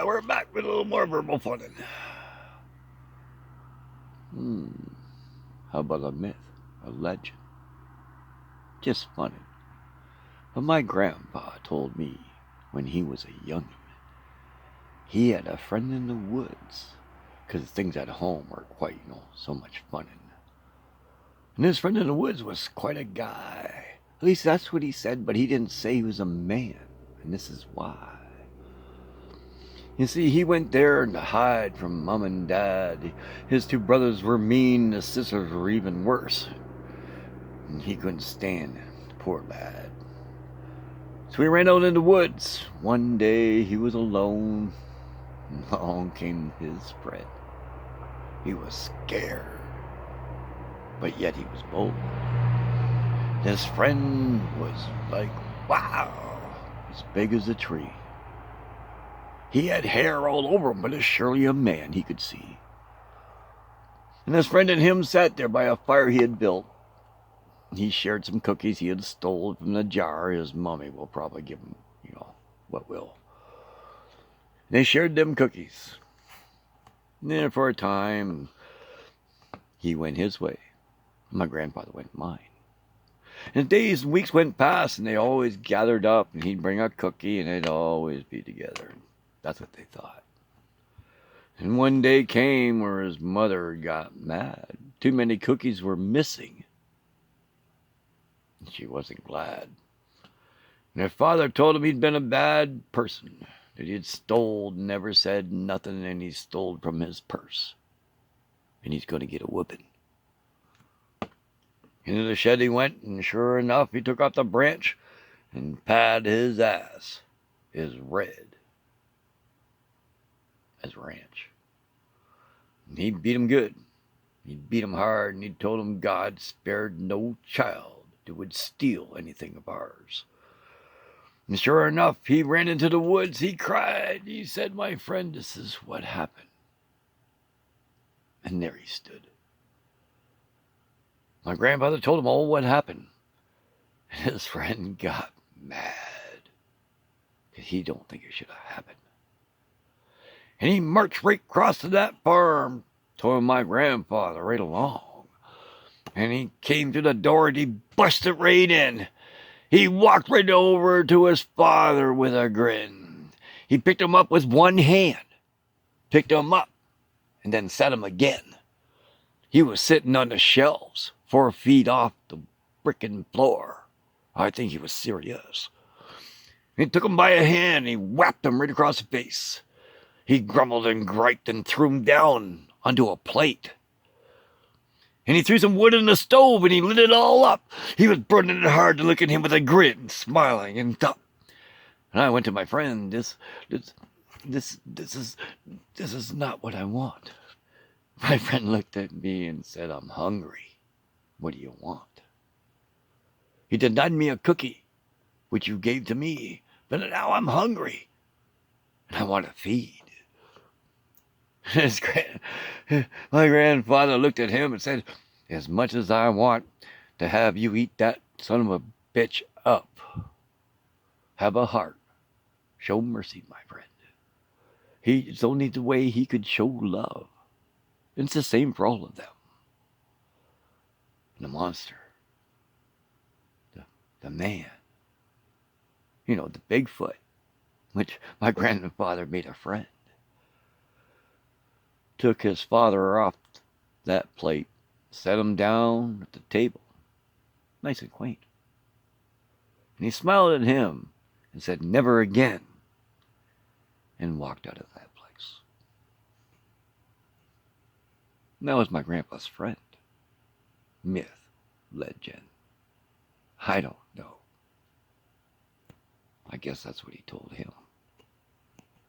we're back with a little more verbal funnin'. How about a myth, a legend? Just funnin'. But my grandpa told me when he was a youngin', he had a friend in the woods, 'cause things at home were quite, so much funnin'. And his friend in the woods was quite a guy. At least that's what he said, but he didn't say he was a man. And this is why. You see, he went there to hide from Mom and Dad. His two brothers were mean, the sisters were even worse. And he couldn't stand it, poor lad. So he ran out in the woods. One day he was alone, and along came his friend. He was scared, but yet he was bold. His friend was like, wow, as big as a tree. He had hair all over him, but as surely a man he could see. And his friend and him sat there by a fire he had built. He shared some cookies he had stolen from the jar. His mommy will probably give him, what will. And they shared them cookies. And then for a time, he went his way. My grandfather went mine. And days and weeks went past, and they always gathered up, and he'd bring a cookie, and they'd always be together. That's what they thought. And one day came where his mother got mad. Too many cookies were missing. And she wasn't glad. And her father told him he'd been a bad person, that he had stole, never said nothing, and he stole from his purse. And he's going to get a whooping. Into the shed he went, and sure enough, he took off the branch and pad his ass is red as ranch. And he beat him good. He beat him hard, and he told him God spared no child that would steal anything of ours. And sure enough, he ran into the woods. He cried. He said, my friend, this is what happened. And there he stood. My grandfather told him all what happened. And his friend got mad. He don't think it should have happened. And he marched right across to that farm, towing my grandfather right along. And he came to the door and he busted right in. He walked right over to his father with a grin. He picked him up with one hand, picked him up, and then set him again. He was sitting on the shelves, 4 feet off the frickin' floor. I think he was serious. He took him by a hand and he whapped him right across the face. He grumbled and griped and threw him down onto a plate. And he threw some wood in the stove and he lit it all up. He was burning it hard to look at him with a grin, smiling and tough. And I went to my friend. This is not what I want. My friend looked at me and said, I'm hungry. What do you want? He denied me a cookie, which you gave to me, but now I'm hungry. And I want to feed. My grandfather looked at him and said, as much as I want to have you eat that son of a bitch up, have a heart. Show mercy, my friend. It's only the way he could show love. It's the same for all of them. And the monster, the man, the Bigfoot, which my grandfather made a friend, took his father off that plate, set him down at the table, nice and quaint. And he smiled at him and said, never again, and walked out of that place. And that was my grandpa's friend. Myth, legend, I don't know. I guess that's what he told him.